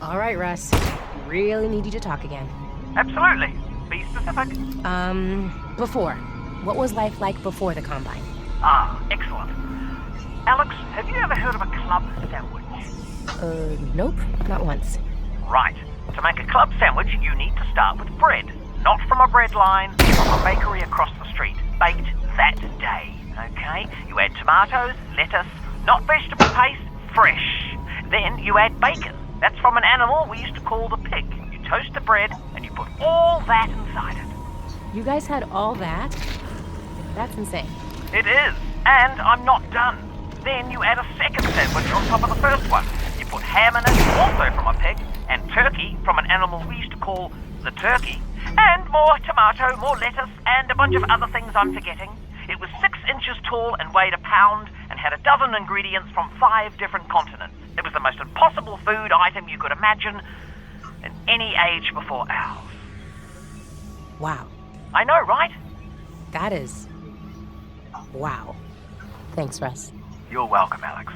All right, Russ. Really need you to talk again. Absolutely. Be specific. Before. What was life like before the Combine? Ah, excellent. Alex, have you ever heard of a club sandwich? Nope, not once. Right. To make a club sandwich, you need to start with bread. Not from a bread line, from a bakery across the street. Baked that day, okay? You add tomatoes, lettuce, not vegetable paste, fresh. Then you add bacon. That's from an animal we used to call the pig. You toast the bread and you put all that inside it. You guys had all that? That's insane. It is. And I'm not done. Then you add a second sandwich on top of the first one. You put ham in it, also from a pig, and turkey from an animal we used to call the turkey, and more tomato, more lettuce, and a bunch of other things I'm forgetting. It was 6 inches tall and weighed a pound and had a dozen ingredients from 5 different continents. It was the most impossible food item you could imagine in any age before ours. Wow. I know, right? That is... wow. Thanks, Russ. You're welcome, Alex.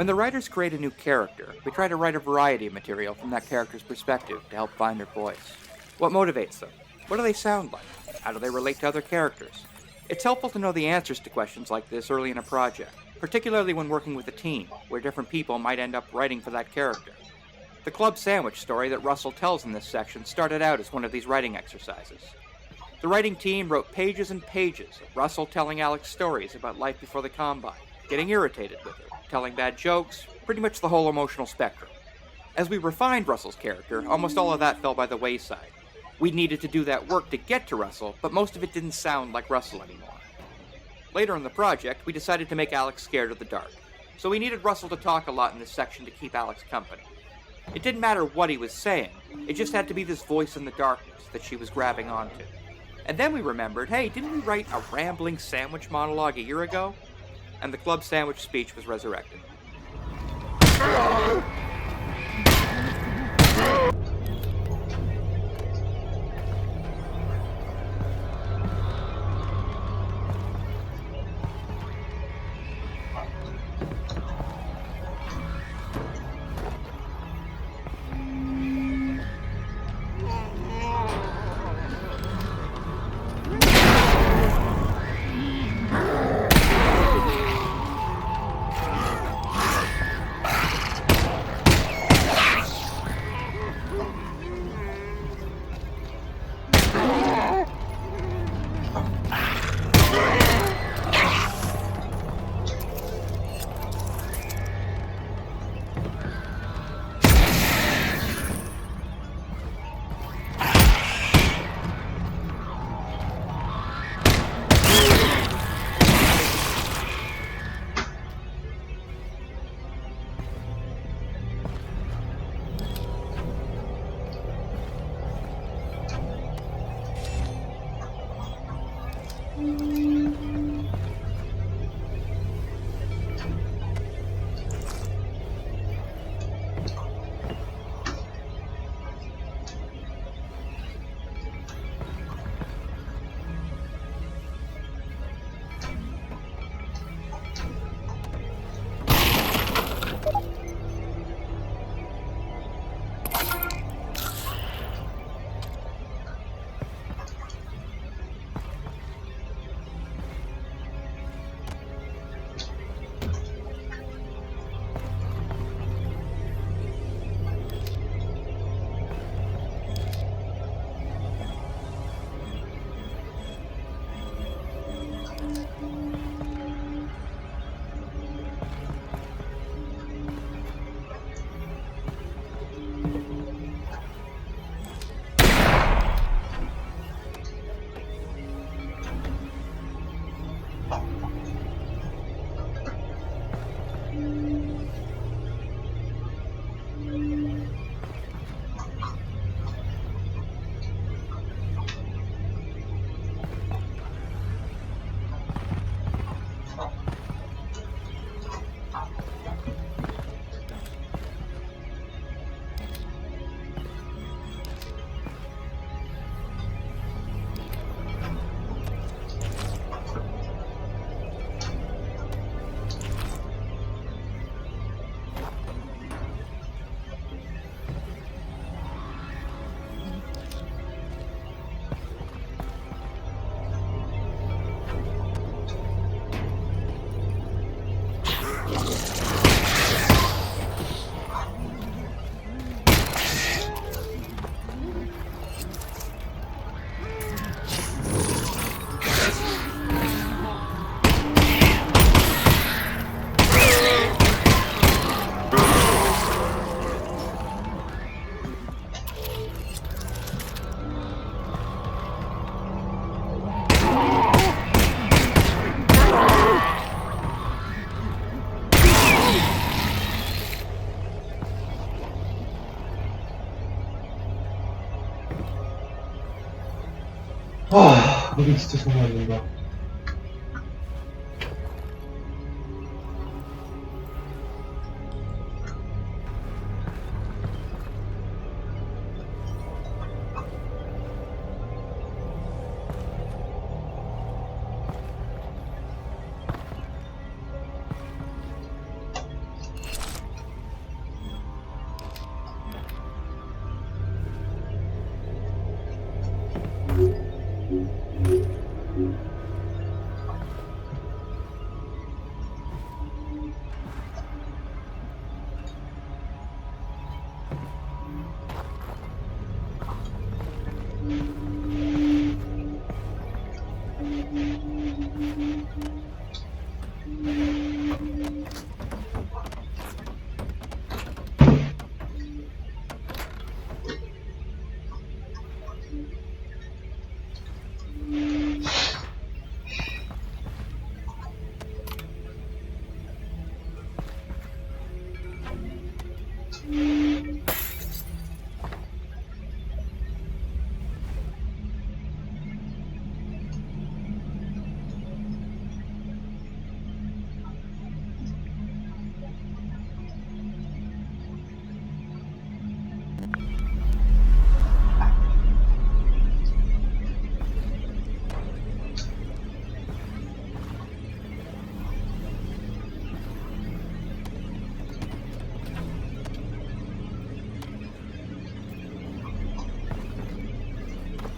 When the writers create a new character, we try to write a variety of material from that character's perspective to help find their voice. What motivates them? What do they sound like? How do they relate to other characters? It's helpful to know the answers to questions like this early in a project, particularly when working with a team, where different people might end up writing for that character. The club sandwich story that Russell tells in this section started out as one of these writing exercises. The writing team wrote pages and pages of Russell telling Alex stories about life before the Combine, getting irritated with her, telling bad jokes, pretty much the whole emotional spectrum. As we refined Russell's character, almost all of that fell by the wayside. We needed to do that work to get to Russell, but most of it didn't sound like Russell anymore. Later in the project, we decided to make Alex scared of the dark, so we needed Russell to talk a lot in this section to keep Alex company. It didn't matter what he was saying, it just had to be this voice in the darkness that she was grabbing onto. And then we remembered, hey, didn't we write a rambling sandwich monologue a year ago? And the club sandwich speech was resurrected. 이게 진짜 장난 아닌가.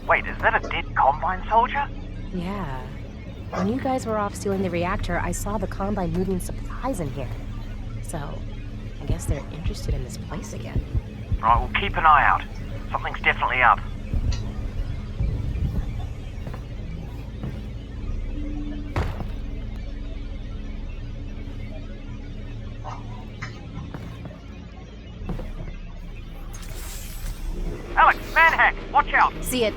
Wait, is that a dead Combine soldier? Yeah. When you guys were off stealing the reactor, I saw the Combine moving supplies in here. So, I guess they're interested in this place again. Right, we'll keep an eye out. Something's definitely up. Alex, manhack! Watch out! See it.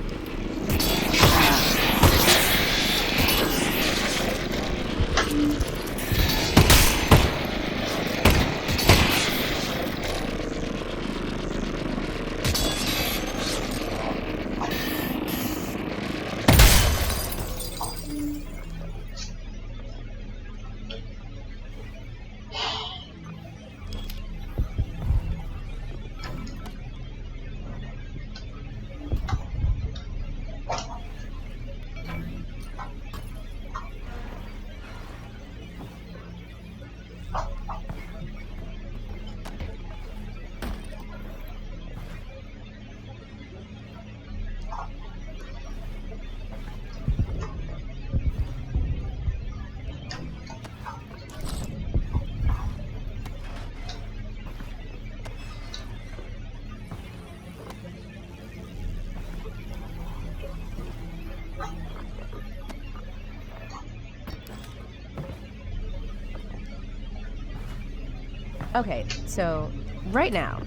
Okay, so right now,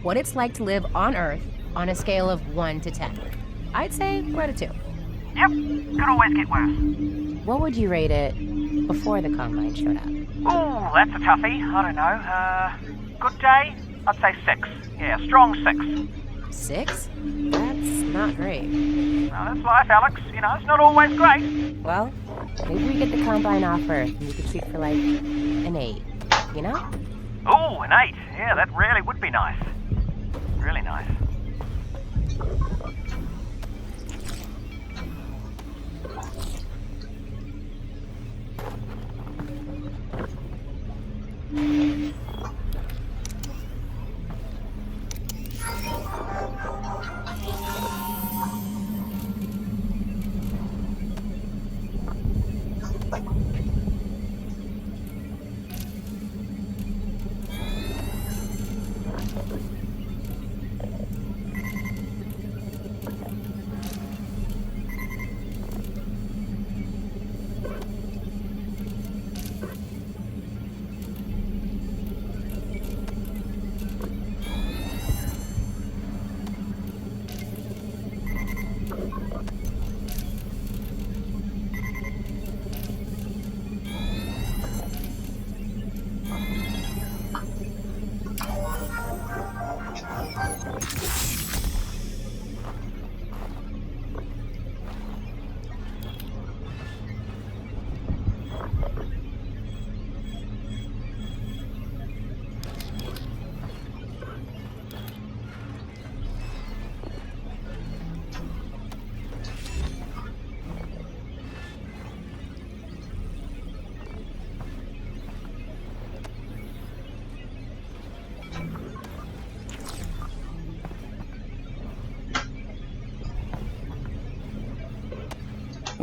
what it's like to live on Earth on a scale of 1 to 10. I'd say we're at a 2. Yep, could always get worse. What would you rate it before the Combine showed up? Ooh, that's a toughie. I don't know. Good day? I'd say 6. Yeah, strong 6. 6? That's not great. Well, that's life, Alex. You know, it's not always great. Well, maybe we get the Combine off Earth and we could shoot for like an 8, you know? Ooh, an 8. Yeah, that really would be nice. Really nice.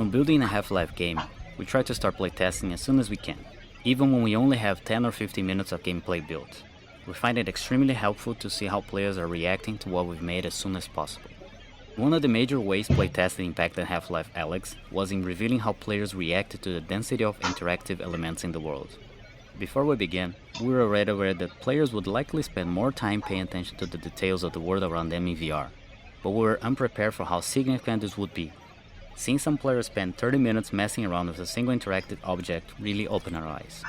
When building a Half-Life game, we try to start playtesting as soon as we can, even when we only have 10 or 15 minutes of gameplay built. We find it extremely helpful to see how players are reacting to what we've made as soon as possible. One of the major ways playtesting impacted Half-Life Alyx was in revealing how players reacted to the density of interactive elements in the world. Before we begin, we were already aware that players would likely spend more time paying attention to the details of the world around them in VR, but we were unprepared for how significant this would be. Seeing some players spend 30 minutes messing around with a single interactive object really opened our eyes.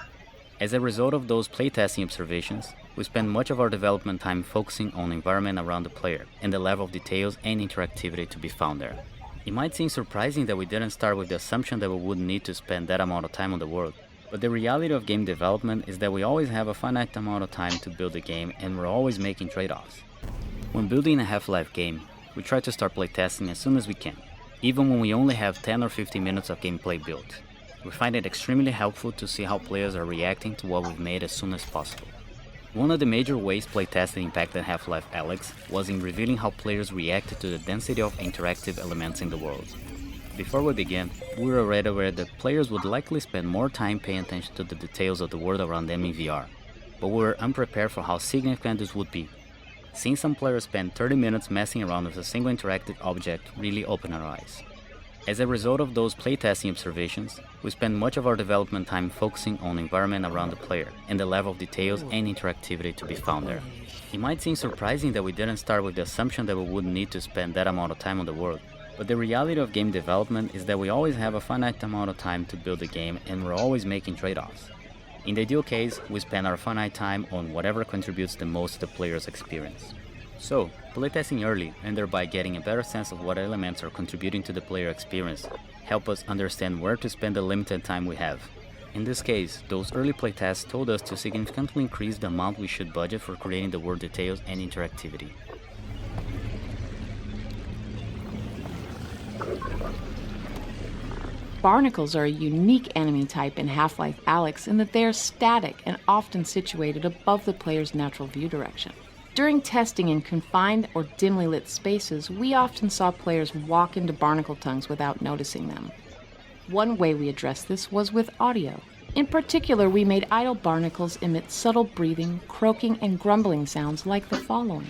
As a result of those playtesting observations, we spent much of our development time focusing on the environment around the player and the level of details and interactivity to be found there. It might seem surprising that we didn't start with the assumption that we wouldn't need to spend that amount of time on the world, but the reality of game development is that we always have a finite amount of time to build a game and we're always making trade-offs. When building a Half-Life game, we try to start playtesting as soon as we can, even when we only have 10 or 15 minutes of gameplay built. We find it extremely helpful to see how players are reacting to what we've made as soon as possible. One of the major ways playtesting impacted Half-Life Alyx was in revealing how players reacted to the density of interactive elements in the world. Before we begin, we were already aware that players would likely spend more time paying attention to the details of the world around them in VR, but we were unprepared for how significant this would be. Seeing some players spend 30 minutes messing around with a single interactive object really opened our eyes. As a result of those playtesting observations, we spent much of our development time focusing on the environment around the player and the level of details and interactivity to be found there. It might seem surprising that we didn't start with the assumption that we wouldn't need to spend that amount of time on the world, but the reality of game development is that we always have a finite amount of time to build a game and we're always making trade-offs. In the ideal case, we spend our finite time on whatever contributes the most to the player's experience. So, playtesting early and thereby getting a better sense of what elements are contributing to the player experience help us understand where to spend the limited time we have. In this case, those early playtests told us to significantly increase the amount we should budget for creating the world details and interactivity. Barnacles are a unique enemy type in Half-Life Alyx in that they are static and often situated above the player's natural view direction. During testing in confined or dimly lit spaces, we often saw players walk into barnacle tongues without noticing them. One way we addressed this was with audio. In particular, we made idle barnacles emit subtle breathing, croaking, and grumbling sounds like the following.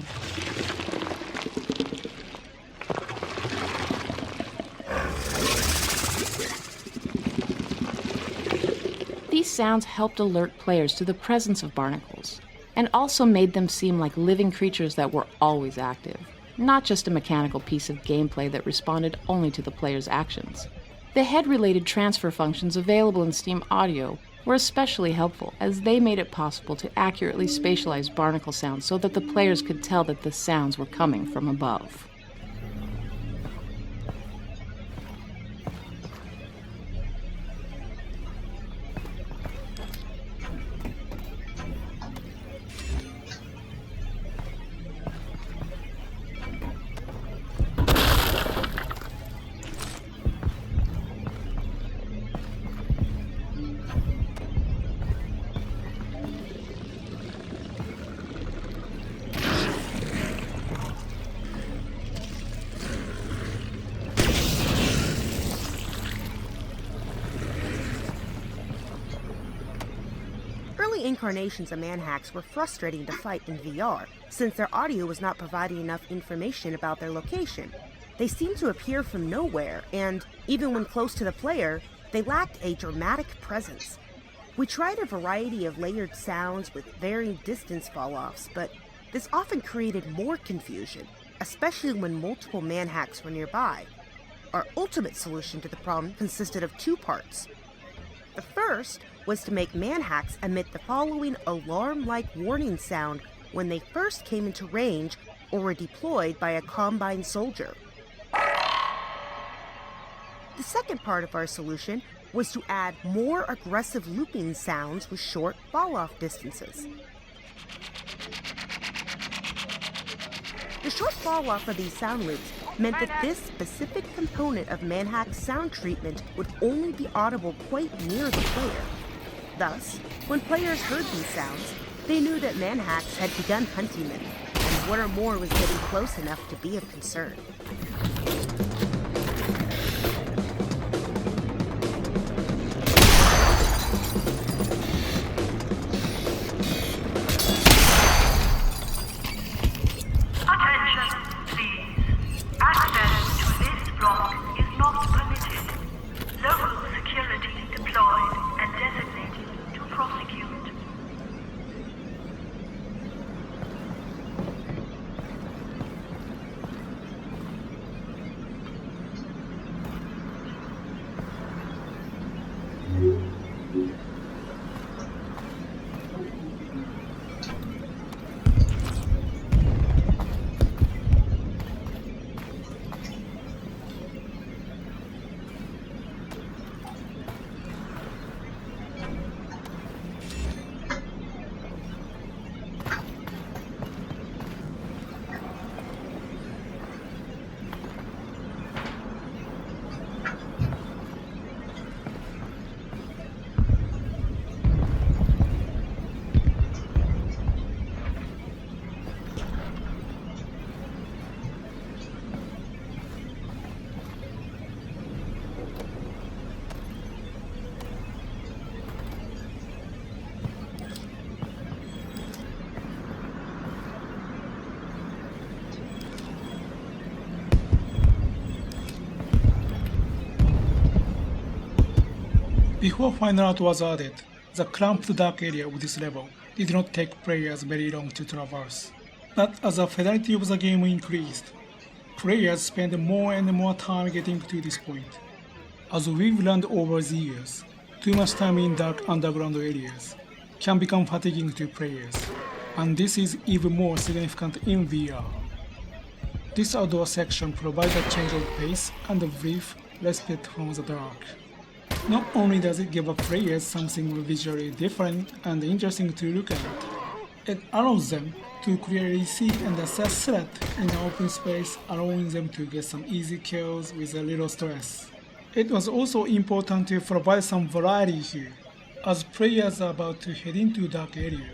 These sounds helped alert players to the presence of barnacles, and also made them seem like living creatures that were always active, not just a mechanical piece of gameplay that responded only to the player's actions. The head-related transfer functions available in Steam Audio were especially helpful, as they made it possible to accurately spatialize barnacle sounds so that the players could tell that the sounds were coming from above. Early incarnations of manhacks were frustrating to fight in VR, since their audio was not providing enough information about their location. They seemed to appear from nowhere, and even when close to the player, they lacked a dramatic presence. We tried a variety of layered sounds with varying distance fall-offs, but this often created more confusion, especially when multiple manhacks were nearby. Our ultimate solution to the problem consisted of two parts. The first was to make manhacks emit the following alarm-like warning sound when they first came into range or were deployed by a Combine soldier. The second part of our solution was to add more aggressive looping sounds with short fall-off distances. The short fall-off of these sound loops meant that this specific component of manhack's sound treatment would only be audible quite near the player. Thus, when players heard these sounds, they knew that manhacks had begun hunting them, and one or more was getting close enough to be of concern. Before Final Art was added, the cramped dark area of this level did not take players very long to traverse. But as the fidelity of the game increased, players spent more and more time getting to this point. As we've learned over the years, too much time in dark underground areas can become fatiguing to players, and this is even more significant in VR. This outdoor section provides a change of pace and a brief respite from the dark. Not only does it give players something visually different and interesting to look at, it allows them to clearly see and assess threat in an open space, allowing them to get some easy kills with a little stress. It was also important to provide some variety here, as players are about to head into a dark area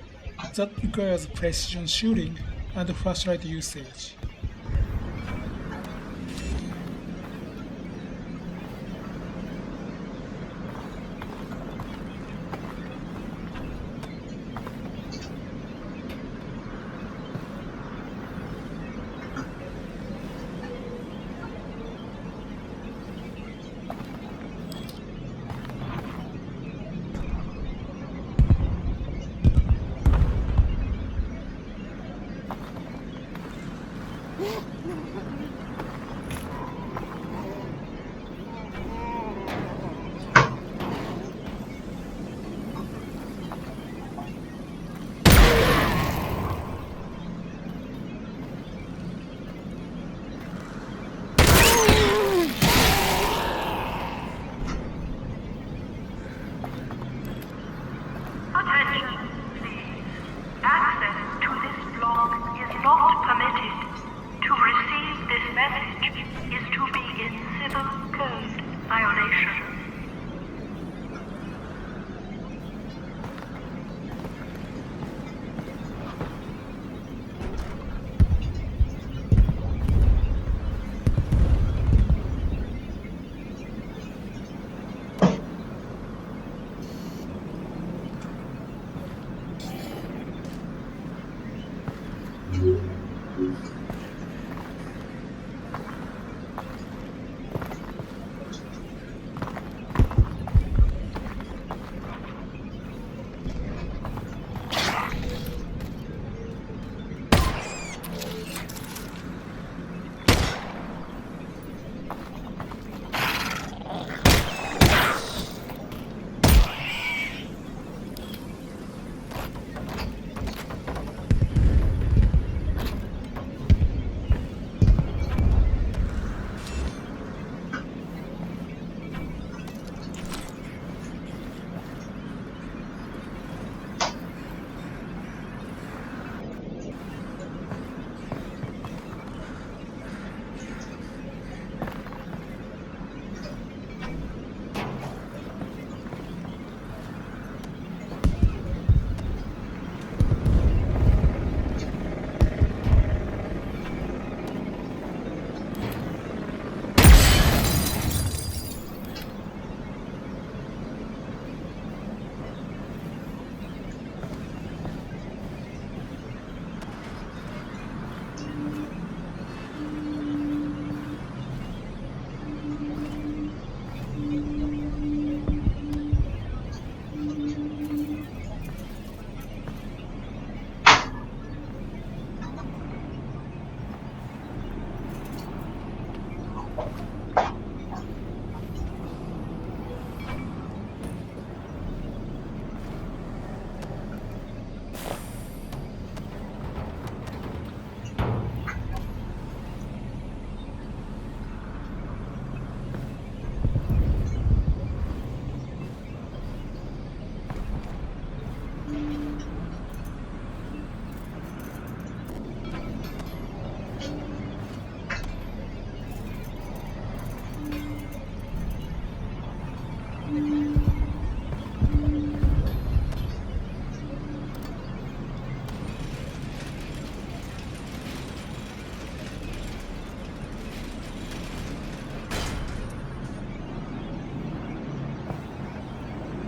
that requires precision shooting and flashlight usage.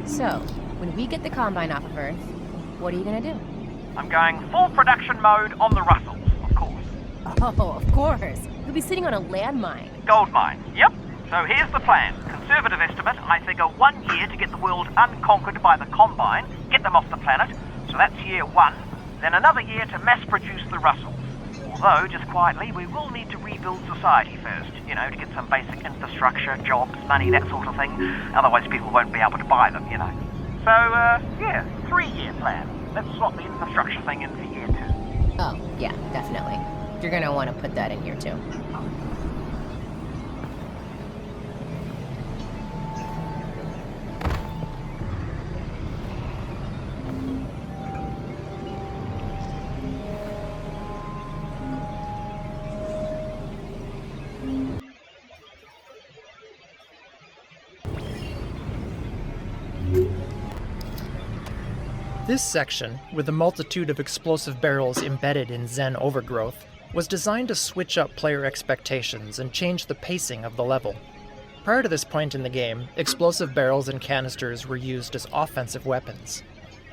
So, when we get the Combine off of Earth, what are you gonna do? I'm going full production mode on the Russells, of course. Oh, of course. You'll be sitting on a landmine. Gold mine, yep. So here's the plan. Conservative estimate, I figure 1 year to get the world unconquered by the Combine, get them off the planet, so that's year 1. Then another year to mass produce the Russells. Although, just quietly, we will need to rebuild society first, to get some basic infrastructure, jobs, money, that sort of thing. Otherwise people won't be able to buy them, So, 3-year plan. Let's swap the infrastructure thing in for year 2. Oh, yeah, definitely. You're gonna want to put that in here too. This section, with a multitude of explosive barrels embedded in Zen overgrowth, was designed to switch up player expectations and change the pacing of the level. Prior to this point in the game, explosive barrels and canisters were used as offensive weapons.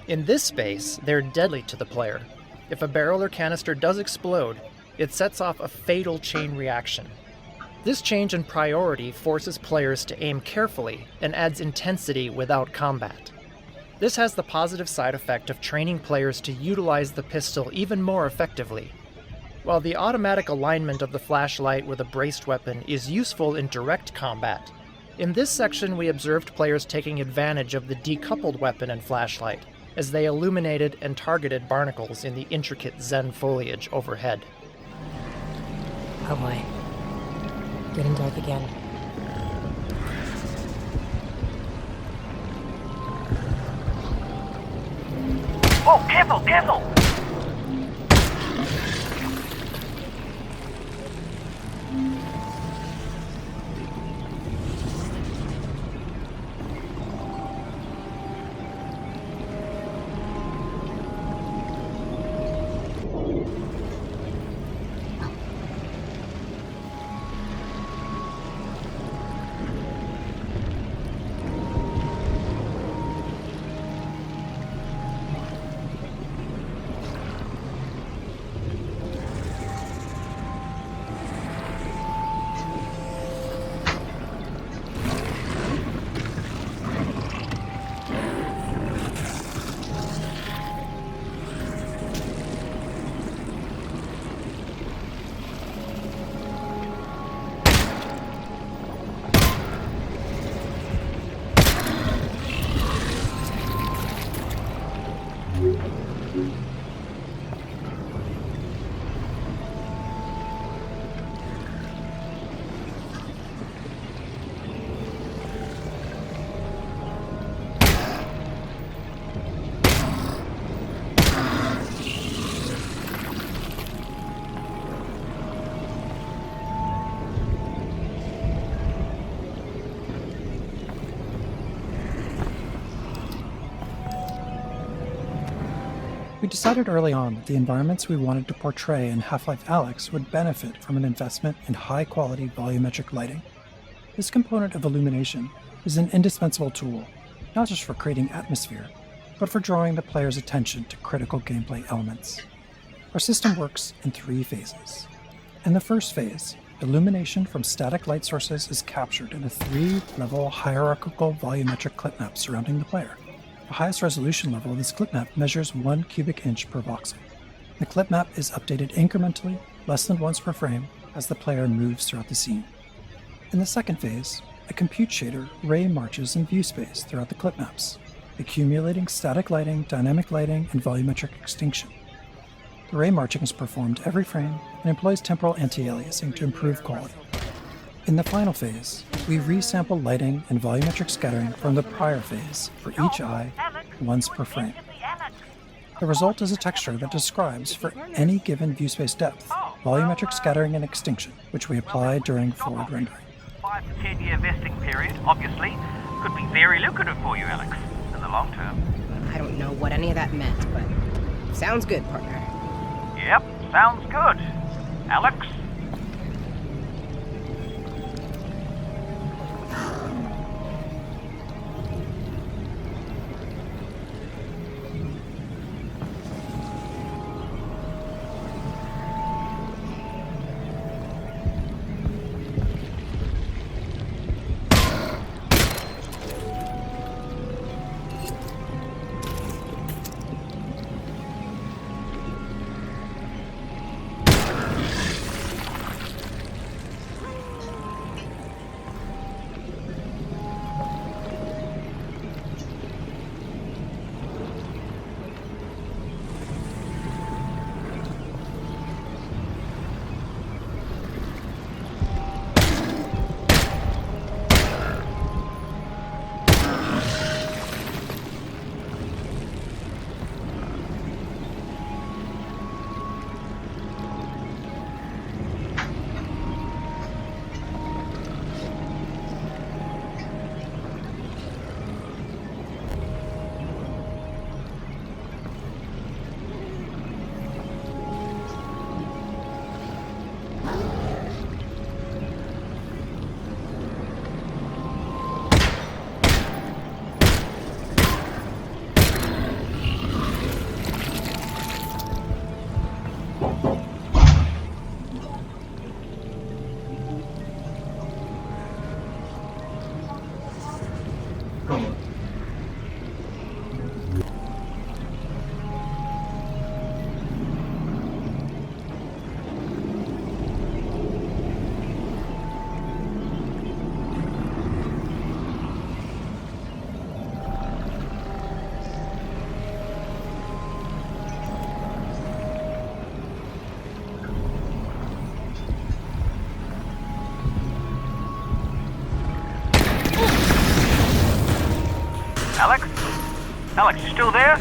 In this space, they're deadly to the player. If a barrel or canister does explode, it sets off a fatal chain reaction. This change in priority forces players to aim carefully and adds intensity without combat. This has the positive side effect of training players to utilize the pistol even more effectively. While the automatic alignment of the flashlight with a braced weapon is useful in direct combat, in this section we observed players taking advantage of the decoupled weapon and flashlight as they illuminated and targeted barnacles in the intricate Zen foliage overhead. Oh boy. Getting dark again. Oh, careful, careful! We decided early on that the environments we wanted to portray in Half-Life Alyx would benefit from an investment in high-quality volumetric lighting. This component of illumination is an indispensable tool, not just for creating atmosphere, but for drawing the player's attention to critical gameplay elements. Our system works in 3 phases. In the first phase, illumination from static light sources is captured in a 3-level hierarchical volumetric clip map surrounding the player. The highest resolution level of this clip map measures 1 cubic inch per voxel. The clip map is updated incrementally, less than once per frame, as the player moves throughout the scene. In the second phase, a compute shader ray marches in view space throughout the clip maps, accumulating static lighting, dynamic lighting, and volumetric extinction. The ray marching is performed every frame and employs temporal anti-aliasing to improve quality. In the final phase, we resample lighting and volumetric scattering from the prior phase for each eye once per frame. The result is a texture that describes, for any given view space depth, volumetric scattering and extinction, which we apply during forward rendering. 5 to 10 year vesting period, obviously, could be very lucrative for you, Alex, in the long term. I don't know what any of that meant, but sounds good, partner. Yep, sounds good. Alex? Alex? Alex, you still there?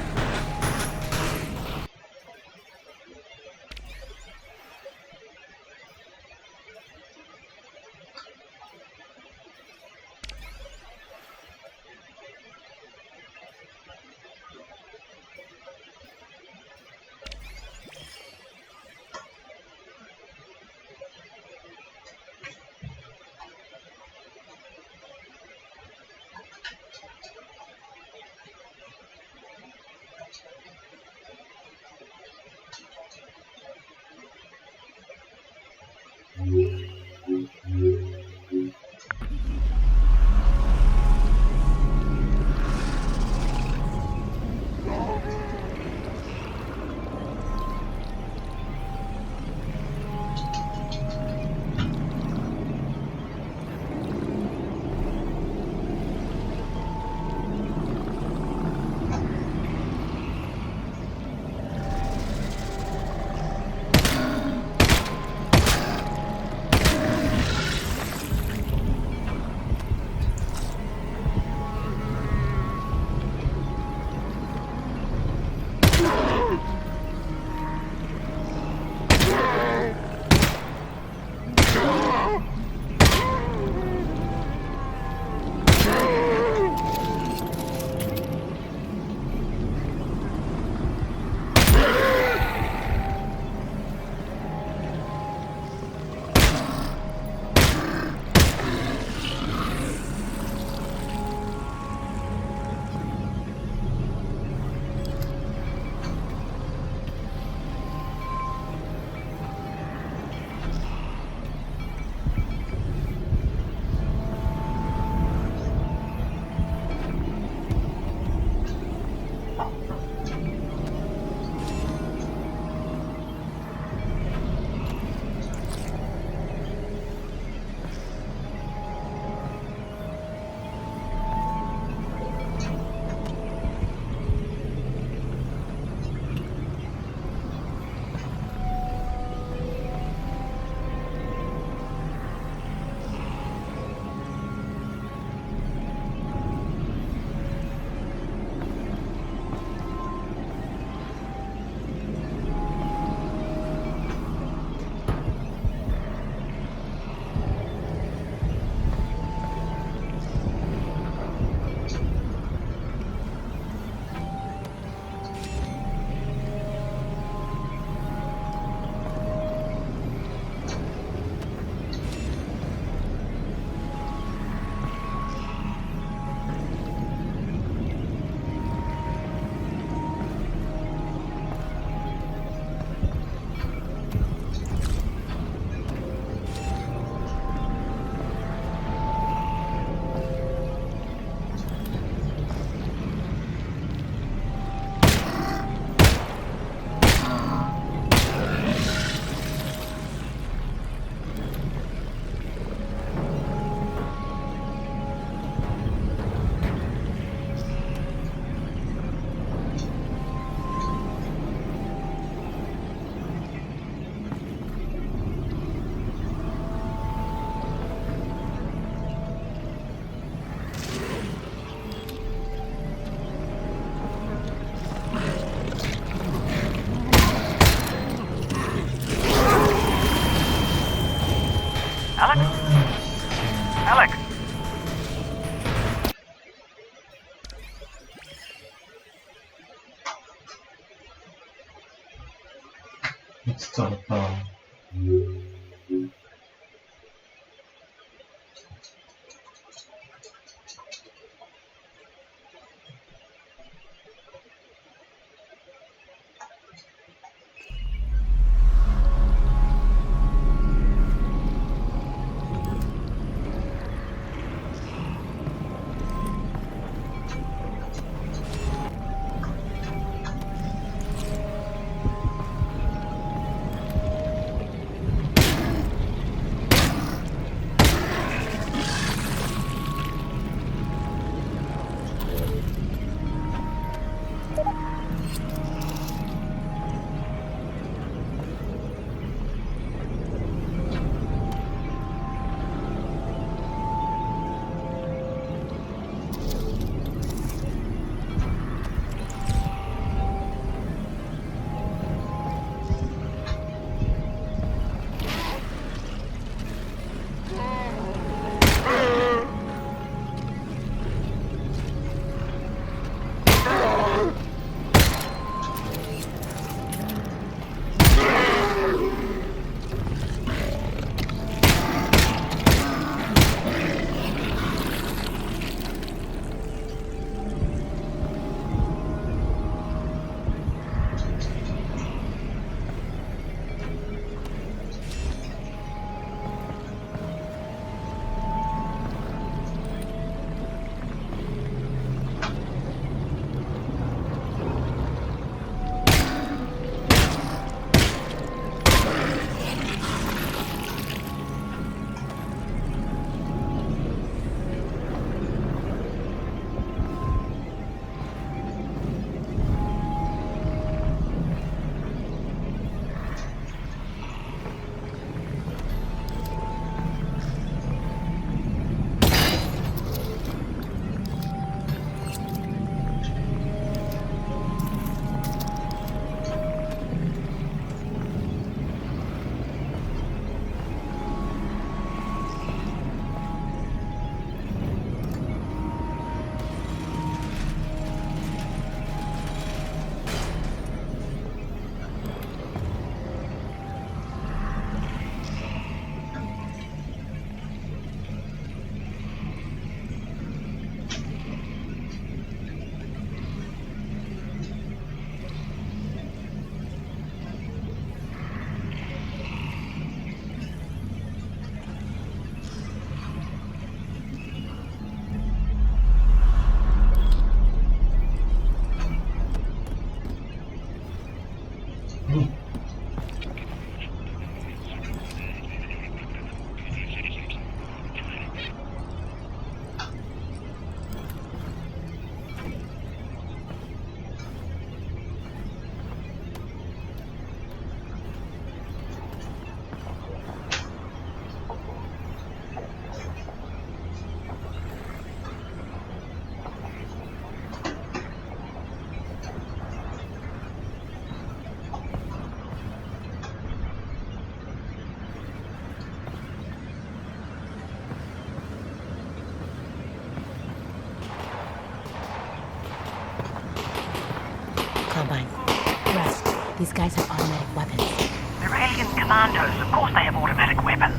Alex? Alex? It's not These guys have automatic weapons. They're alien commandos. Of course they have automatic weapons.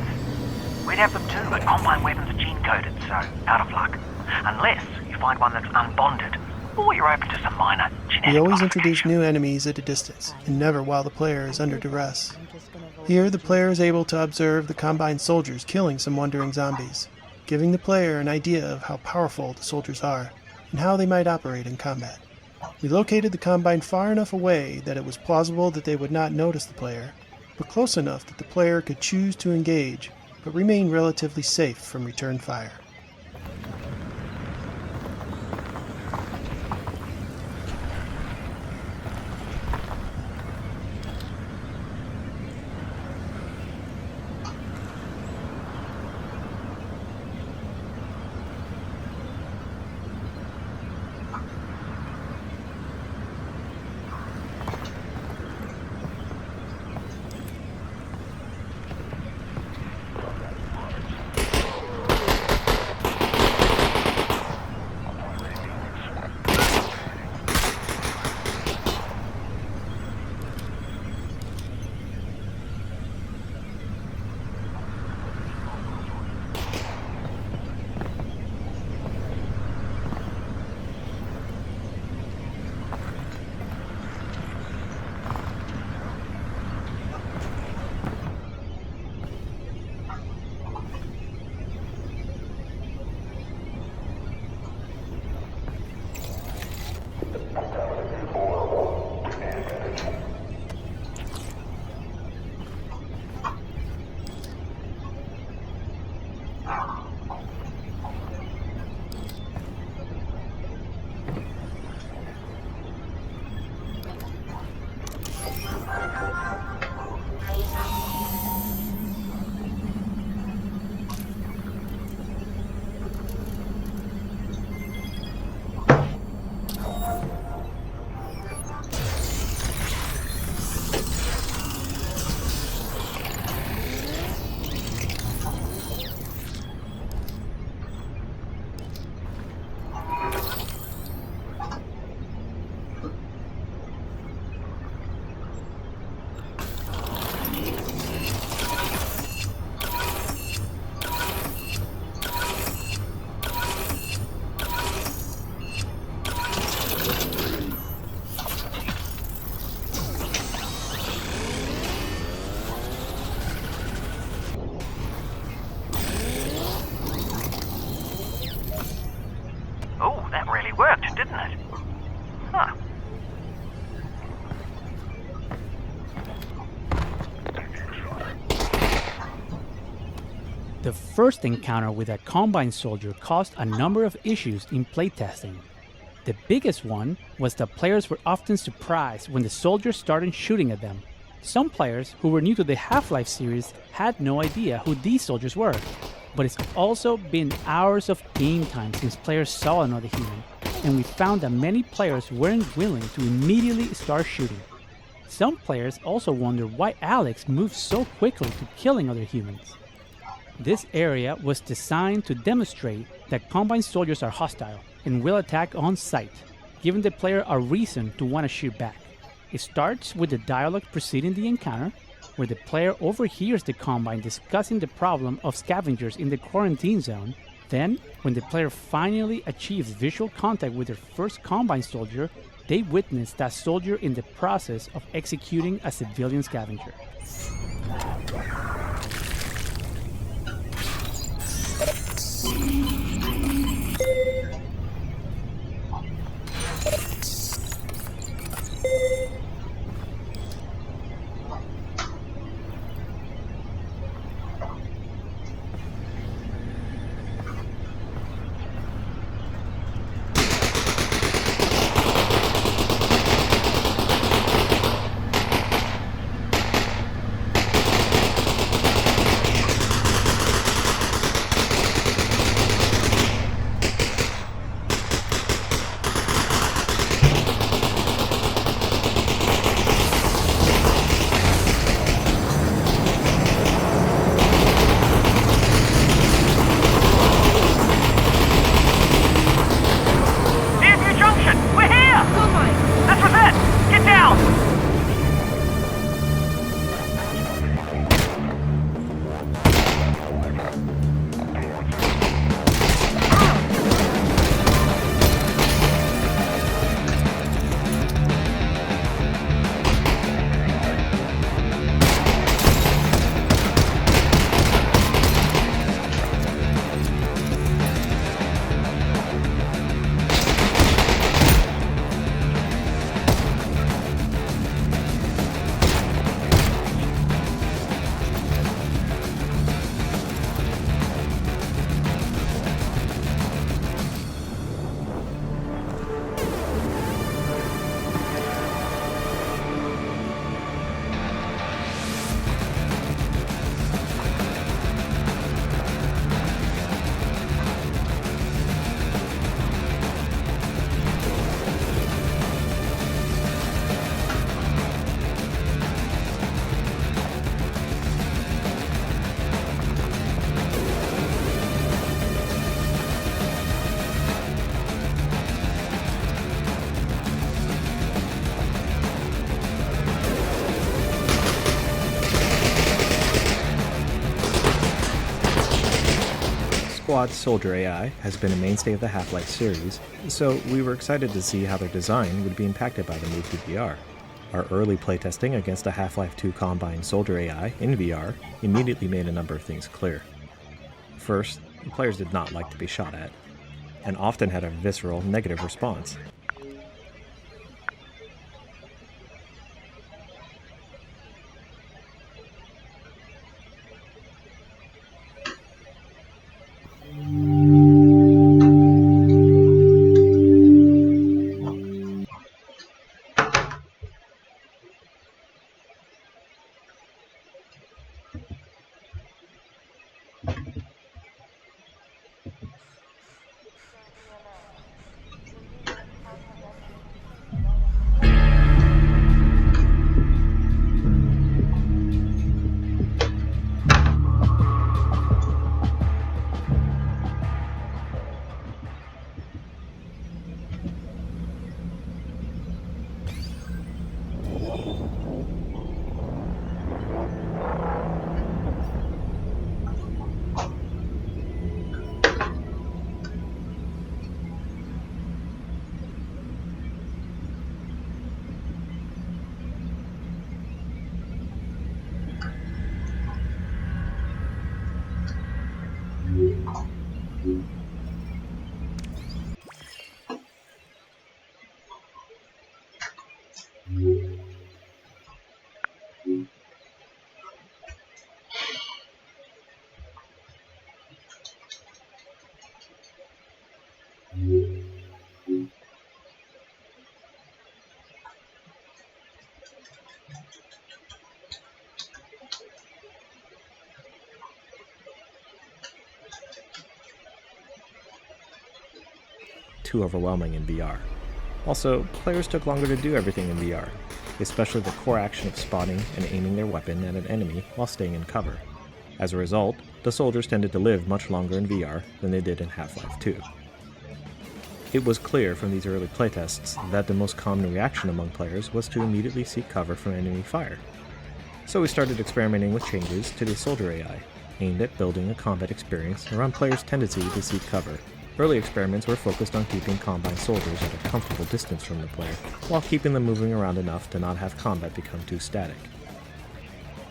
We'd have them too, but Combine weapons are gene-coded, so out of luck. Unless you find one that's unbonded, or you're open to some minor genetic We always modifications. introduce new enemies at a distance, and never while the player is under duress. Here, the player is able to observe the Combine soldiers killing some wandering zombies, giving the player an idea of how powerful the soldiers are, and how they might operate in combat. We located the Combine far enough away that it was plausible that they would not notice the player, but close enough that the player could choose to engage, but remain relatively safe from return fire. Oh, that really worked, didn't it? Huh. The first encounter with a Combine soldier caused a number of issues in playtesting. The biggest one was that players were often surprised when the soldiers started shooting at them. Some players who were new to the Half-Life series had no idea who these soldiers were, but it's also been hours of game time since players saw another human, and we found that many players weren't willing to immediately start shooting. Some players also wondered why Alex moved so quickly to killing other humans. This area was designed to demonstrate that Combine soldiers are hostile and will attack on sight, giving the player a reason to want to shoot back. It starts with the dialogue preceding the encounter, where the player overhears the Combine discussing the problem of scavengers in the quarantine zone. Then, when the player finally achieves visual contact with their first Combine soldier, they witness that soldier in the process of executing a civilian scavenger. Squad's Soldier AI has been a mainstay of the Half-Life series, so we were excited to see how their design would be impacted by the move to VR. Our early playtesting against a Half-Life 2 Combine Soldier AI in VR immediately made a number of things clear. First, the players did not like to be shot at, and often had a visceral negative response. Too overwhelming in VR. Also, players took longer to do everything in VR, especially the core action of spotting and aiming their weapon at an enemy while staying in cover. As a result, the soldiers tended to live much longer in VR than they did in Half-Life 2. It was clear from these early playtests that the most common reaction among players was to immediately seek cover from enemy fire. So we started experimenting with changes to the Soldier AI, aimed at building a combat experience around players' tendency to seek cover. Early experiments were focused on keeping Combine soldiers at a comfortable distance from the player, while keeping them moving around enough to not have combat become too static.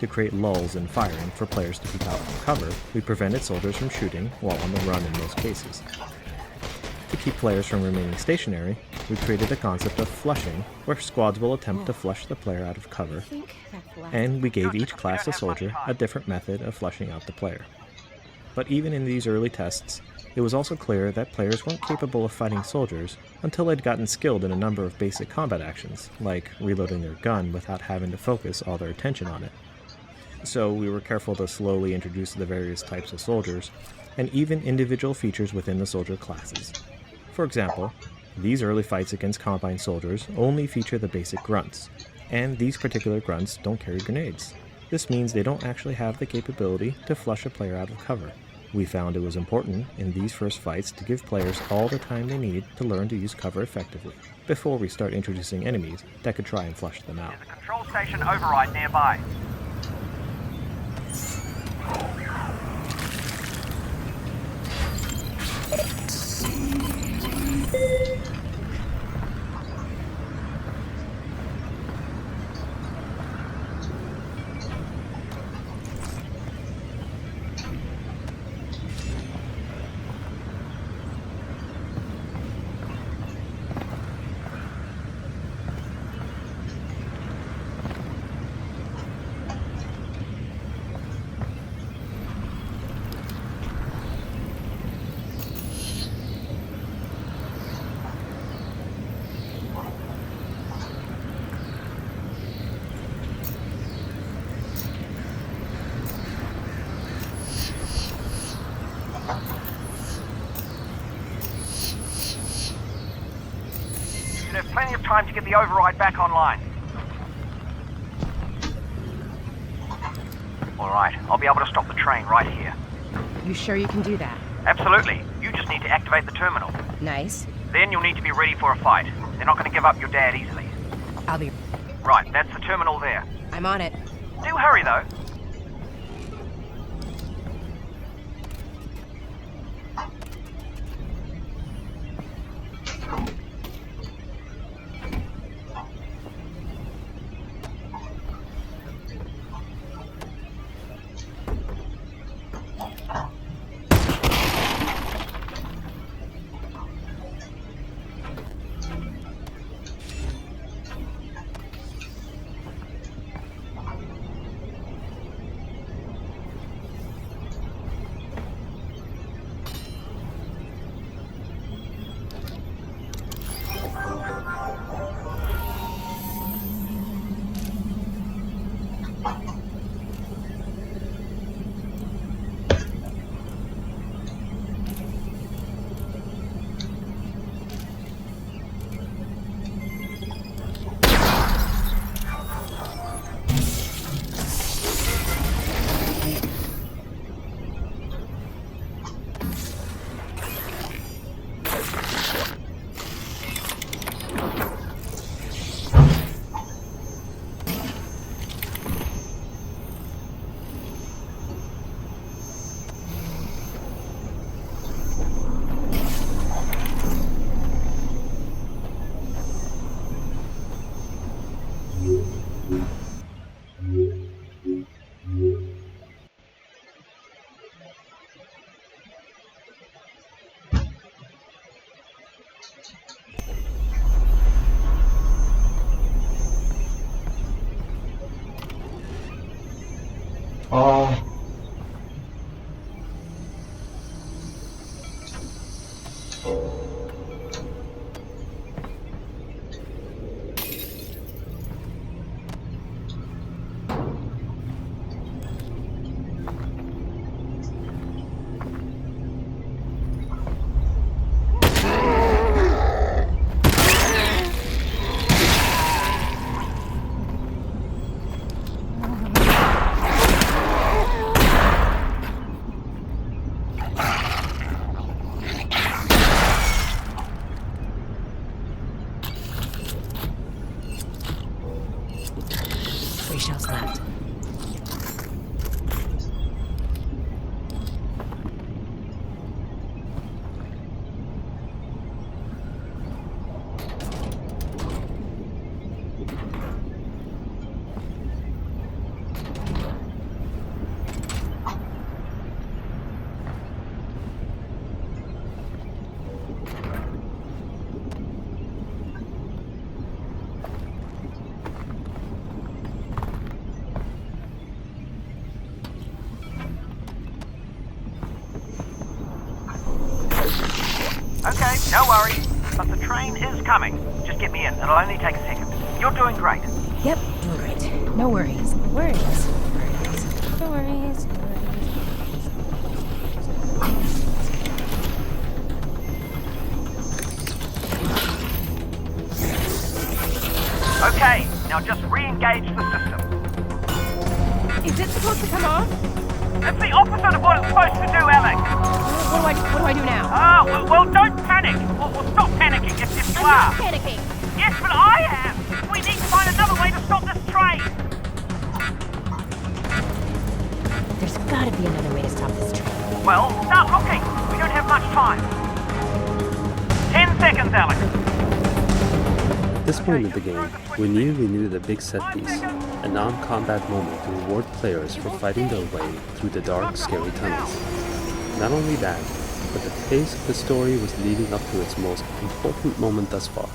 To create lulls in firing for players to peek out from cover, we prevented soldiers from shooting while on the run in most cases. To keep players from remaining stationary, we created a concept of flushing, where squads will attempt to flush the player out of cover, and we gave each class of soldier a different method of flushing out the player. But even in these early tests, it was also clear that players weren't capable of fighting soldiers until they'd gotten skilled in a number of basic combat actions, like reloading their gun without having to focus all their attention on it. So we were careful to slowly introduce the various types of soldiers, and even individual features within the soldier classes. For example, these early fights against Combine soldiers only feature the basic grunts, and these particular grunts don't carry grenades. This means they don't actually have the capability to flush a player out of cover. We found it was important in these first fights to give players all the time they need to learn to use cover effectively, before we start introducing enemies that could try and flush them out. There's a control station override nearby. There's plenty of time to get the override back online. Alright, I'll be able to stop the train right here. You sure you can do that? Absolutely. You just need to activate the terminal. Nice. Then you'll need to be ready for a fight. They're not going to give up your dad easily. I'll be... Right, that's the terminal there. I'm on it. Do hurry, though. Three shells left. Okay, no worries. But the train is coming. Just get me in. It'll only take a second. You're doing great. Yep, doing great. No worries. Worries. Worries. No worries. Okay, now just re-engage the system. Is it supposed to come off? It's the opposite of what it's supposed to do, Alex. What do I do now? Oh, well, don't panic. Well, stop panicking if you I'm are. not panicking. Yes, but I am. We need to find another way to stop this train. There's gotta be another way to stop this train. Well, start looking. We don't have much time. 10 seconds, Alex. At this point in the game, we knew we needed a big set piece, a non-combat moment to reward players for fighting their way through the dark, scary tunnels. Not only that, but the pace of the story was leading up to its most important moment thus far,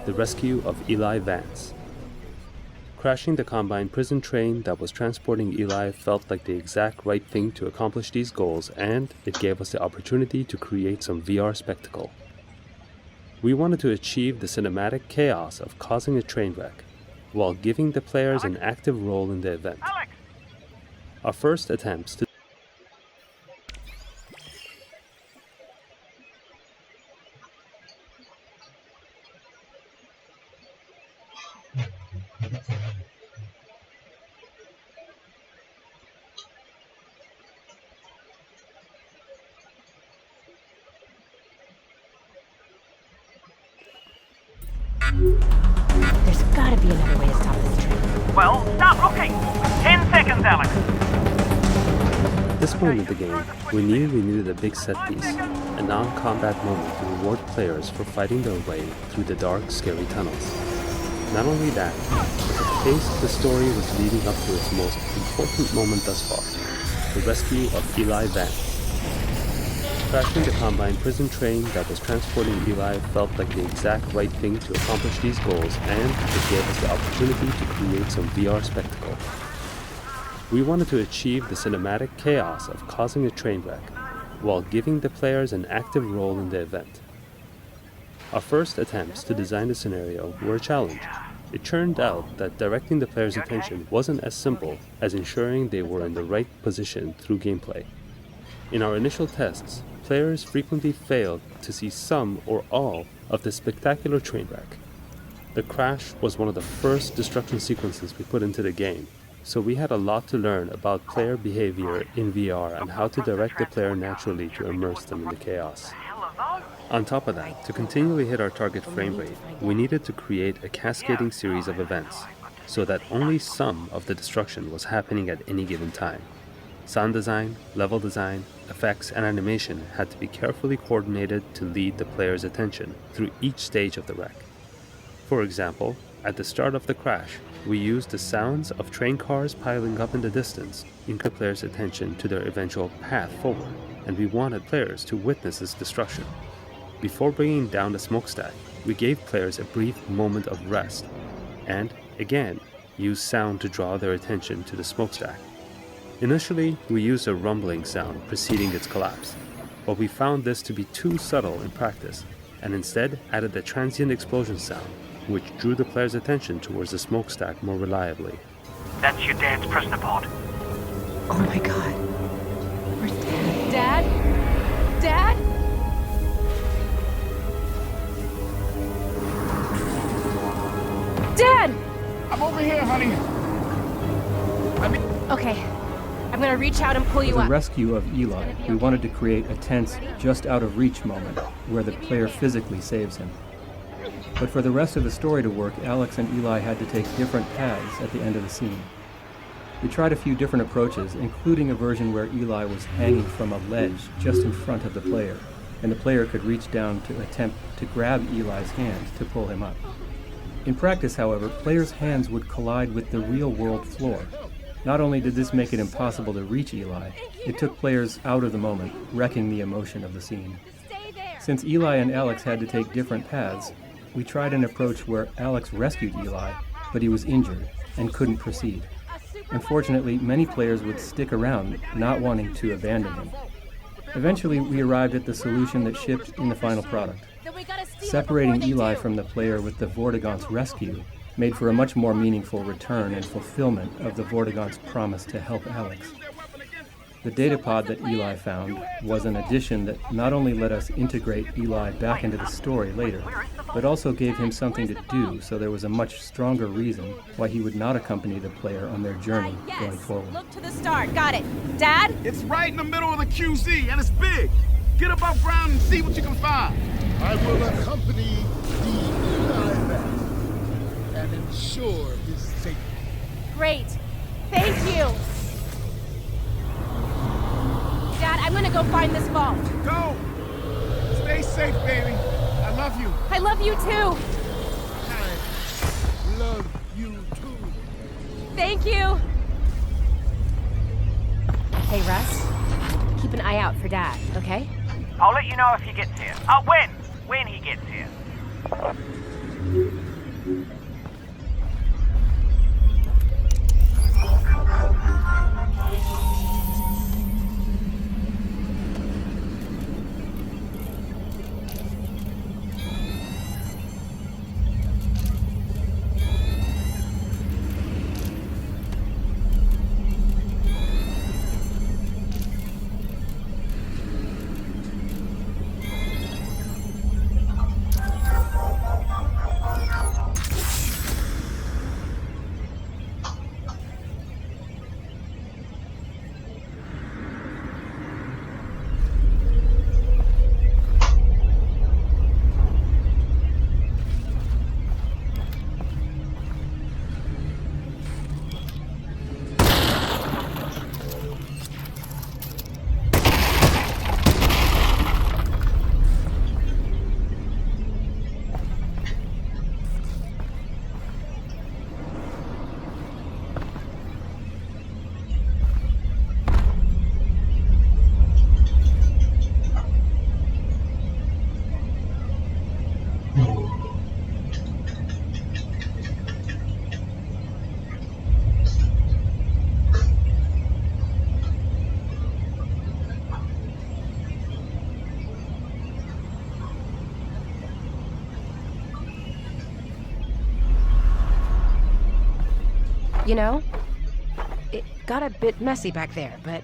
the rescue of Eli Vance. Crashing the Combine prison train that was transporting Eli felt like the exact right thing to accomplish these goals, and it gave us the opportunity to create some VR spectacle. We wanted to achieve the cinematic chaos of causing a train wreck, while giving the players an active role in the event. Our first attempts to There's gotta be another way to stop this train. Well, start looking. 10 seconds, Alex. At this point in the game, we knew we needed a big set piece, a non-combat moment to reward players for fighting their way through the dark, scary tunnels. Not only that, but the pace of the story was leading up to its most important moment thus far, the rescue of Eli Vance. Crashing the Combine prison train that was transporting Eli felt like the exact right thing to accomplish these goals, and it gave us the opportunity to create some VR spectacle. We wanted to achieve the cinematic chaos of causing a train wreck, while giving the players an active role in the event. Our first attempts to design the scenario were a challenge. It turned out that directing the players' attention wasn't as simple as ensuring they were in the right position through gameplay. In our initial tests, players frequently failed to see some or all of the spectacular train wreck. The crash was one of the first destruction sequences we put into the game, so we had a lot to learn about player behavior in VR and how to direct the player naturally to immerse them in the chaos. On top of that, to continually hit our target frame rate, we needed to create a cascading series of events, so that only some of the destruction was happening at any given time. Sound design, level design, effects, and animation had to be carefully coordinated to lead the player's attention through each stage of the wreck. For example, at the start of the crash, we used the sounds of train cars piling up in the distance to get the player's attention to their eventual path forward, and we wanted players to witness this destruction. Before bringing down the smokestack, we gave players a brief moment of rest, and, again, used sound to draw their attention to the smokestack. Initially, we used a rumbling sound preceding its collapse. but we found this to be too subtle in practice, and instead added the transient explosion sound, which drew the player's attention towards the smokestack more reliably. That's your dad's prisoner pod. Oh my god. Where's Dad? Dad? Dad? Dad! I'm over here, honey. Okay. I'm gonna reach out and pull For you the up. rescue of Eli, we wanted to create a tense, just out of reach moment where the player physically saves him. But for the rest of the story to work, Alex and Eli had to take different paths at the end of the scene. We tried a few different approaches, including a version where Eli was hanging from a ledge just in front of the player, and the player could reach down to attempt to grab Eli's hand to pull him up. In practice, however, players' hands would collide with the real-world floor. Not only did this make it impossible to reach Eli, it took players out of the moment, wrecking the emotion of the scene. Since Eli and Alex had to take different paths, we tried an approach where Alex rescued Eli, but he was injured and couldn't proceed. Unfortunately, many players would stick around, not wanting to abandon him. Eventually, we arrived at the solution that shipped in the final product. Separating Eli from the player with the Vortigaunt's rescue made for a much more meaningful return and fulfillment of the Vortigaunt's promise to help Alex. The datapod that Eli found was an addition that not only let us integrate Eli back into the story later, but also gave him something to do, so there was a much stronger reason why he would not accompany the player on their journey going forward. Look to the start. Got it. Dad? It's right in the middle of the QZ, and it's big. Get above ground and see what you can find. I will accompany the Eli back and ensure his safety. Great. Thank you. Dad, I'm gonna go find this vault. Go! Stay safe, baby. I love you. I love you too. I love you too. Thank you. Hey, Russ. Keep an eye out for Dad, okay? I'll let you know if he gets here. When he gets here. You know, it got a bit messy back there, but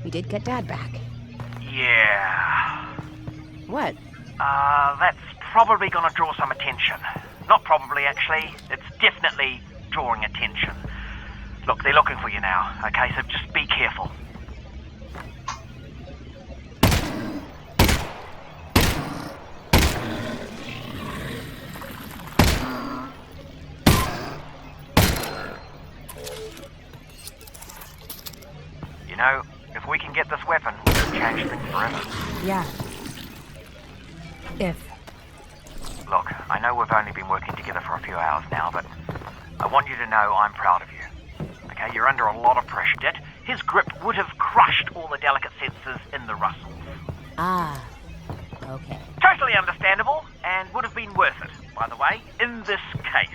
we did get Dad back. Yeah. What? That's probably gonna draw some attention. Not probably, actually. It's definitely drawing attention. Look, they're looking for you now, okay? So just be careful. You know, if we can get this weapon, we'll change things forever. Yeah. If. Look, I know we've only been working together for a few hours now, but I want you to know I'm proud of you. Okay, you're under a lot of pressure. His grip would have crushed all the delicate senses in the Russells. Ah. Okay. Totally understandable, and would have been worth it, by the way, in this case.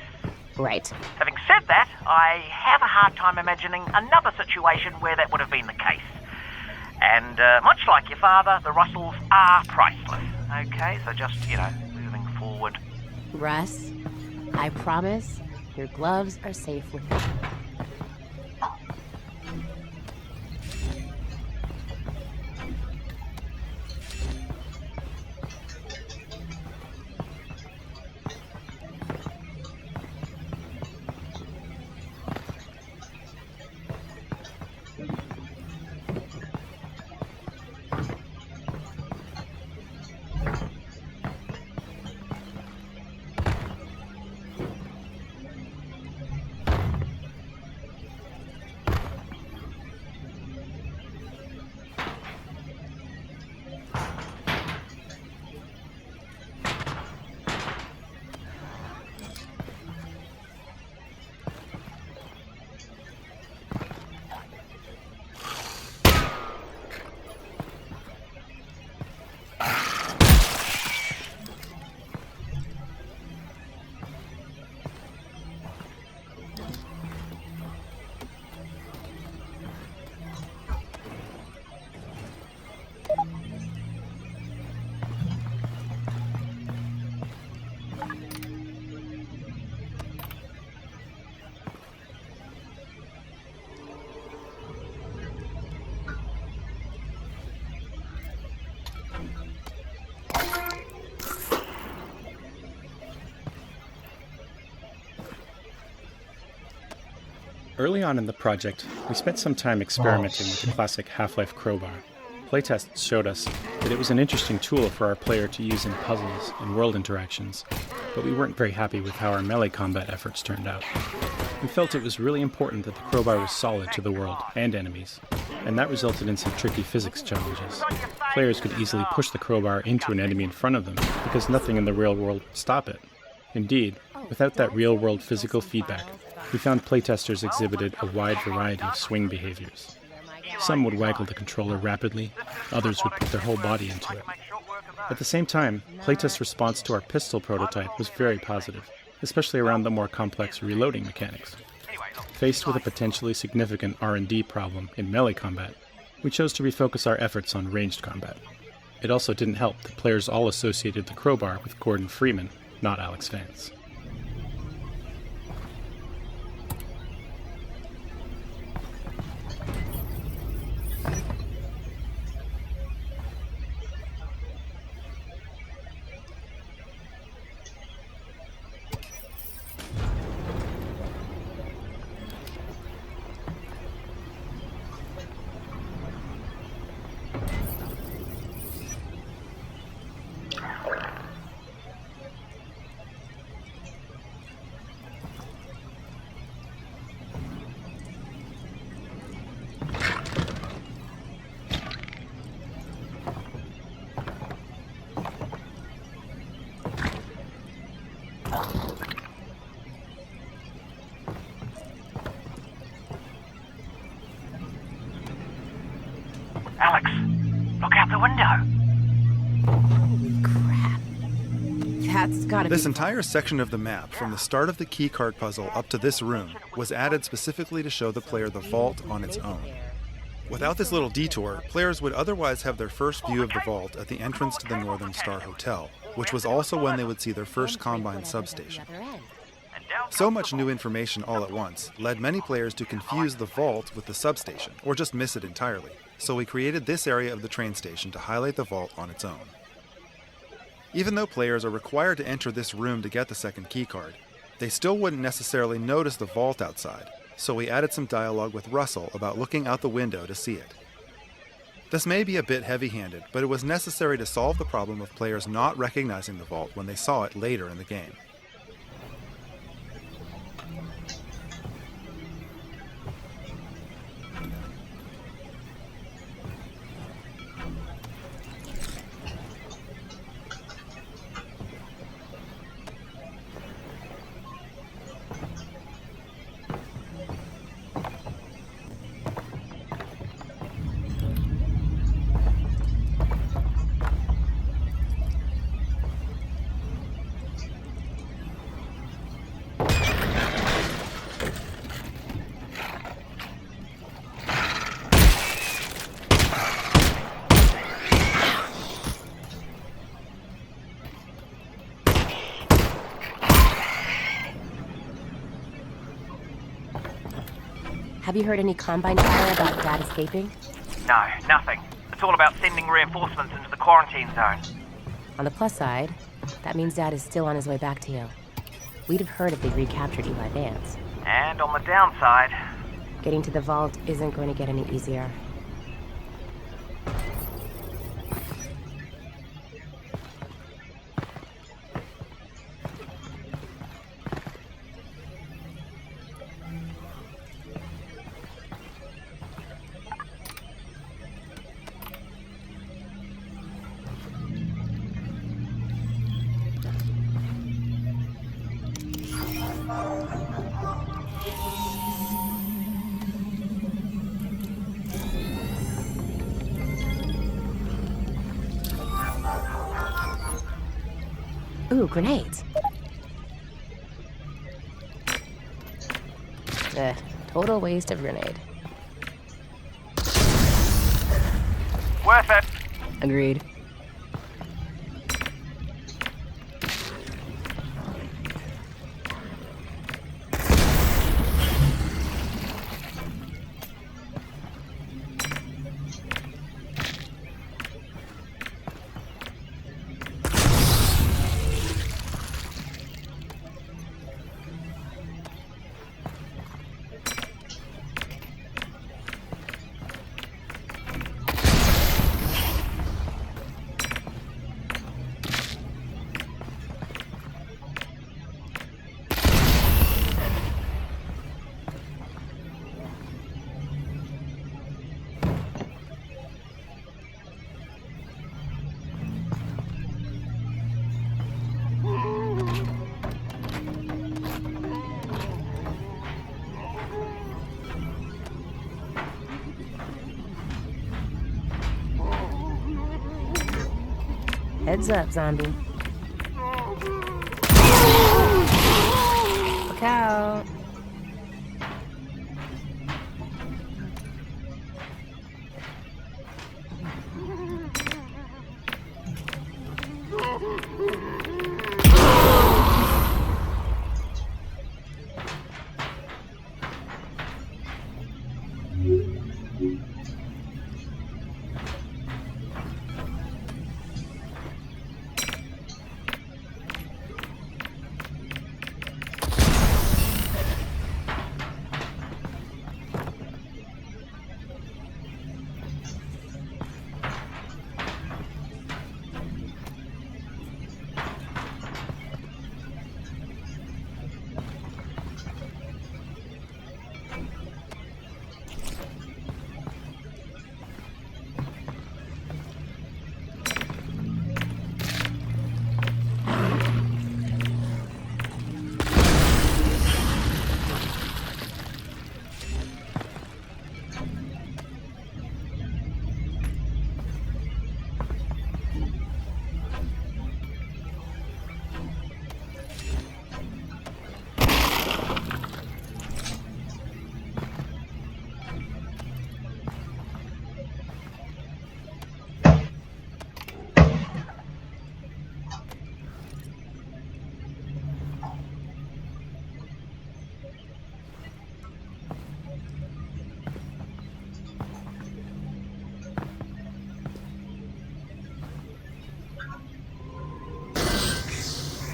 Right. Having said that, I have a hard time imagining another situation where that would have been the case. And much like your father, the Russells are priceless. Okay, so just, moving forward. Russ, I promise your gloves are safe with me. Early on in the project, we spent some time experimenting with the classic Half-Life crowbar. Playtests showed us that it was an interesting tool for our player to use in puzzles and world interactions, but we weren't very happy with how our melee combat efforts turned out. We felt it was really important that the crowbar was solid to the world and enemies, and that resulted in some tricky physics challenges. Players could easily push the crowbar into an enemy in front of them, because nothing in the real world would stop it. Indeed, without that real-world physical feedback, we found playtesters exhibited a wide variety of swing behaviors. Some would waggle the controller rapidly, others would put their whole body into it. At the same time, playtest response to our pistol prototype was very positive, especially around the more complex reloading mechanics. Faced with a potentially significant R&D problem in melee combat, we chose to refocus our efforts on ranged combat. It also didn't help that players all associated the crowbar with Gordon Freeman, not Alex Vance. Alex, look out the window. Holy crap. That's gotta This be... entire section of the map, from the start of the keycard puzzle up to this room, was added specifically to show the player the vault on its own. Without this little detour, players would otherwise have their first view of the vault at the entrance to the Northern Star Hotel, which was also when they would see their first Combine substation. So much new information all at once led many players to confuse the vault with the substation, or just miss it entirely. So we created this area of the train station to highlight the vault on its own. Even though players are required to enter this room to get the second keycard, they still wouldn't necessarily notice the vault outside, so we added some dialogue with Russell about looking out the window to see it. This may be a bit heavy-handed, but it was necessary to solve the problem of players not recognizing the vault when they saw it later in the game. Have you heard any Combine chatter about Dad escaping? No, nothing. It's all about sending reinforcements into the quarantine zone. On the plus side, that means Dad is still on his way back to you. We'd have heard if they recaptured Eli Vance. And on the downside... Getting to the vault isn't going to get any easier. Ooh, grenades. Total waste of grenade. Worth it. Agreed. Heads up, zombie. Look out.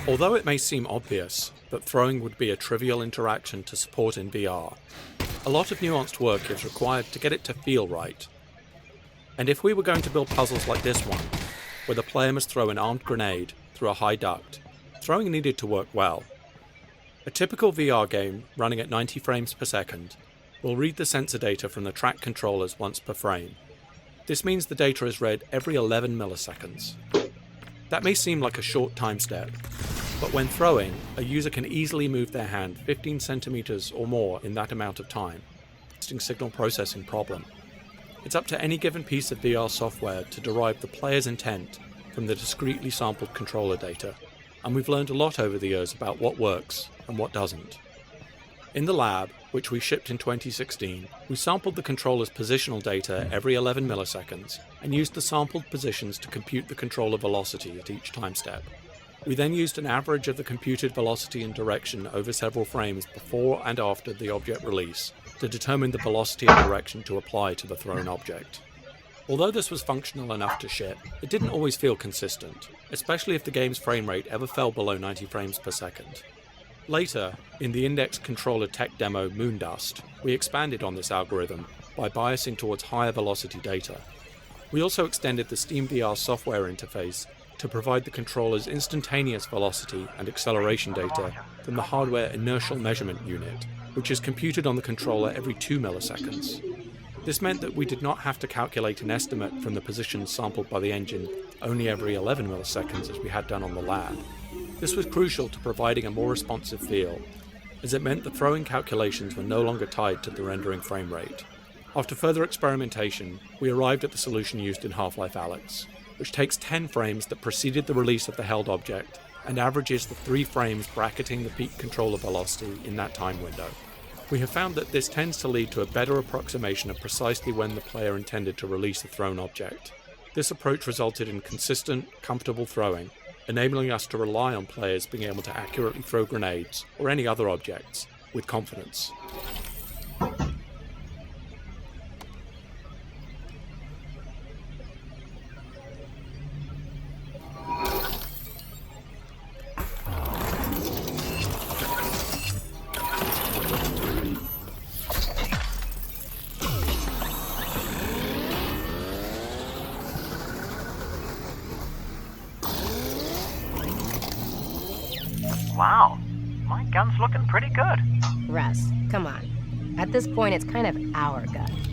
Although it may seem obvious that throwing would be a trivial interaction to support in VR, a lot of nuanced work is required to get it to feel right. And if we were going to build puzzles like this one, where the player must throw an armed grenade through a high duct, throwing needed to work well. A typical VR game running at 90 frames per second will read the sensor data from the track controllers once per frame. This means the data is read every 11 milliseconds. That may seem like a short time step, but when throwing, a user can easily move their hand 15 centimeters or more in that amount of time. Interesting signal processing problem. It's up to any given piece of VR software to derive the player's intent from the discretely sampled controller data, and we've learned a lot over the years about what works and what doesn't. In the lab, which we shipped in 2016, we sampled the controller's positional data every 11 milliseconds and used the sampled positions to compute the controller velocity at each time step. We then used an average of the computed velocity and direction over several frames before and after the object release to determine the velocity and direction to apply to the thrown object. Although this was functional enough to ship, it didn't always feel consistent, especially if the game's frame rate ever fell below 90 frames per second. Later, in the Index controller tech demo Moondust, we expanded on this algorithm by biasing towards higher velocity data. We also extended the SteamVR software interface to provide the controller's instantaneous velocity and acceleration data from the hardware inertial measurement unit, which is computed on the controller every 2 milliseconds. This meant that we did not have to calculate an estimate from the positions sampled by the engine only every 11 milliseconds as we had done on the lab. This was crucial to providing a more responsive feel, as it meant the throwing calculations were no longer tied to the rendering frame rate. After further experimentation, we arrived at the solution used in Half-Life Alyx, which takes 10 frames that preceded the release of the held object and averages the 3 frames bracketing the peak controller velocity in that time window. We have found that this tends to lead to a better approximation of precisely when the player intended to release the thrown object. This approach resulted in consistent, comfortable throwing, enabling us to rely on players being able to accurately throw grenades or any other objects with confidence. Wow, my gun's looking pretty good. Russ, come on. At this point, it's kind of our gun.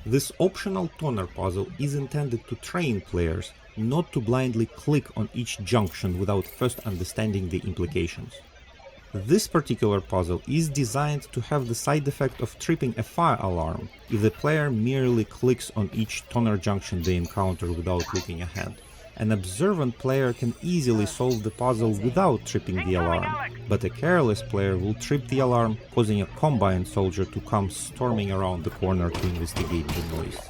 This optional toner puzzle is intended to train players not to blindly click on each junction without first understanding the implications. This particular puzzle is designed to have the side effect of tripping a fire alarm if the player merely clicks on each toner junction they encounter without looking ahead. An observant player can easily solve the puzzle without tripping the alarm, but a careless player will trip the alarm, causing a Combine soldier to come storming around the corner to investigate the noise.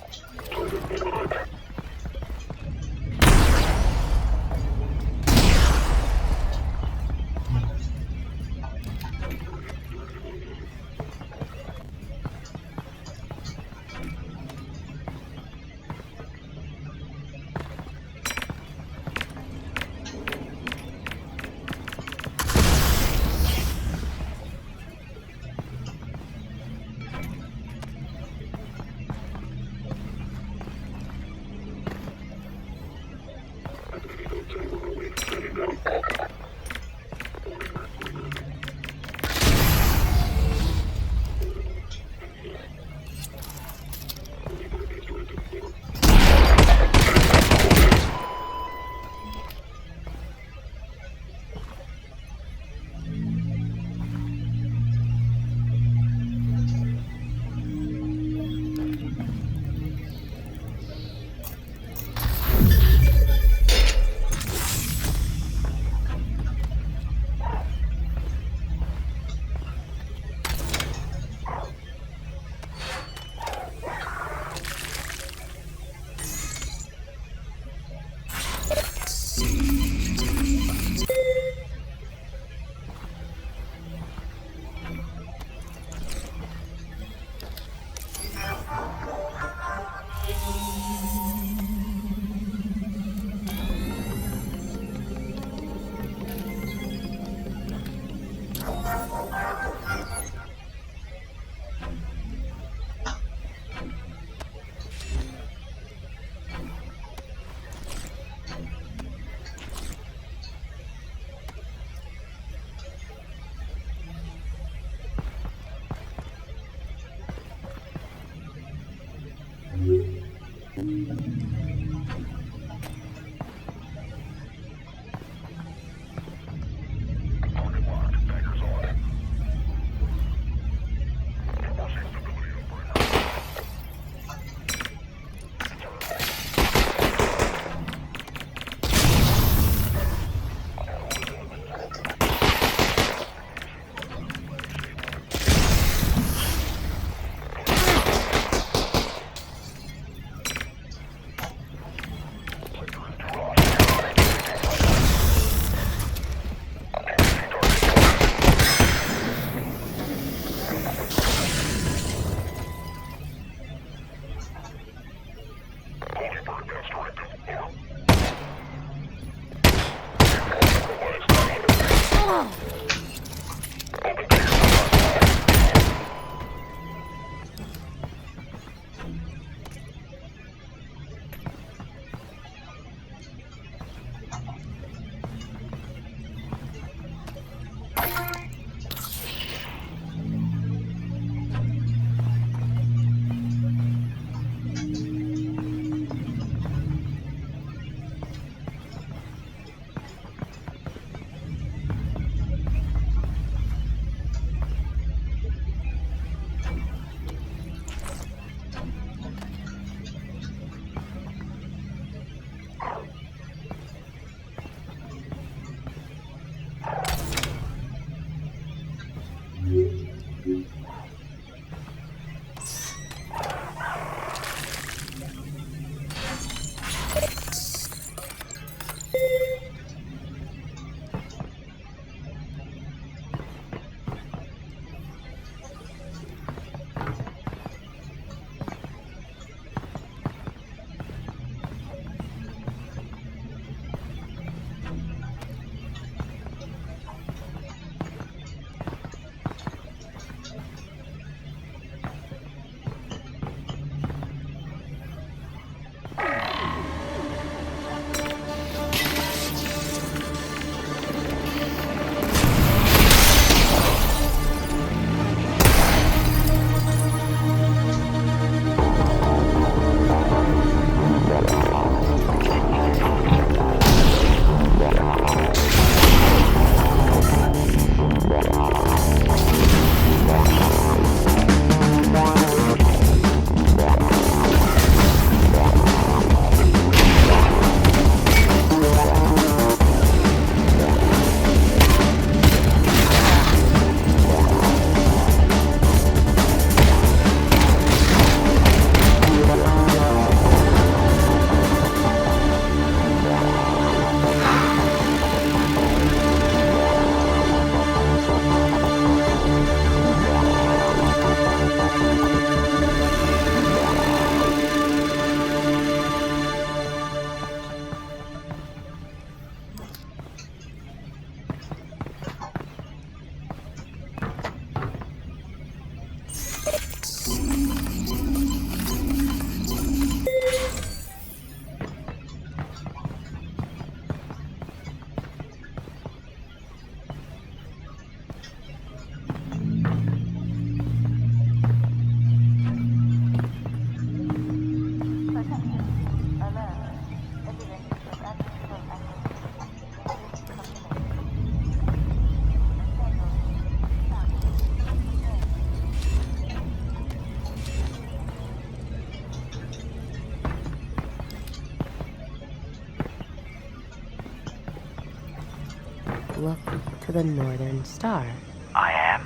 Look to the Northern Star. I am.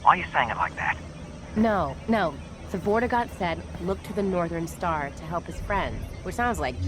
Why are you saying it like that? No. The Vortigaunt said, look to the Northern Star to help his friend, which sounds like